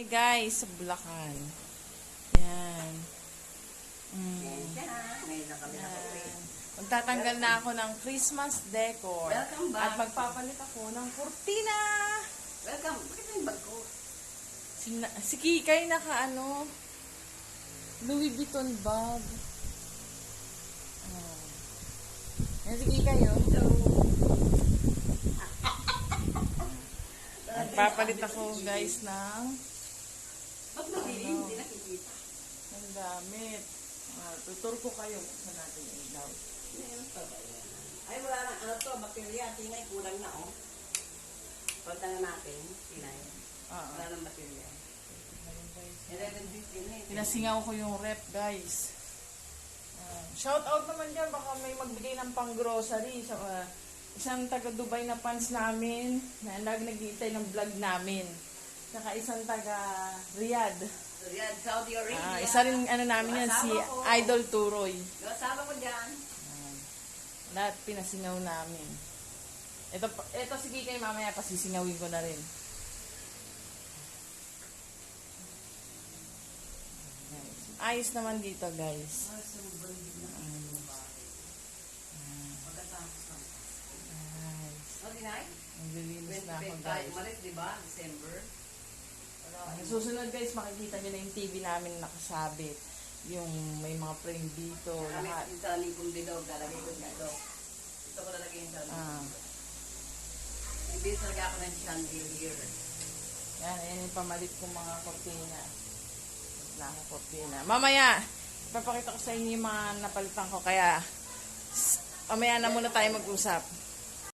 kami guys sa Bulacan. Yan. Ngayon na kami nakauwi. Magtatanggal na ako ng Christmas decor. Welcome back. At magpapalit ako ng kurtina. Welcome. Bakit yung bag ko? Si Kikay Louis Vuitton bag. Yan si Kikay yun. Magpapalit ako guys ng Ba't madilim? Hindi nakikita. ng gamit. Tutur ko kayo sa natin yung ilaw. Meron pa ba yan? Ay, wala na. Ano to? Baterya. Tingay, kulang na, oh. Punta na natin. Tingay. Wala nang baterya. 11:15 na eh. Pinasingaw ko yung rep guys. Shout out naman dyan. Baka may magbigay ng pang grocery sa isang taga Dubai na fans namin na nag-iitay ng vlog namin. Saka isang taga Riyadh. Riyadh, Saudi Arabia. Isa rin namin yan, si Idol Turoy. Kasama ko dyan. Lahat pinasingaw namin. Ito sige kay mamaya pasisingawin ko na rin. Ayos naman dito guys. Naglilinis na ako guys. Umalis, di ba? December. Susunod guys, makikita nyo na yung TV namin nakasabit. Yung may mga frame dito, lahat. Yung sa lingkong dinog, lalagay ko dito. Ito ko lalagay yung sa lingkong. Ibig talaga ako ng chandelier. Yan yung pamalit kong mga kortina. Na ako kortina. Mamaya, papakita ko sa inyo yung mga napalitan ko. Kaya, mamaya na muna tayo mag-usap.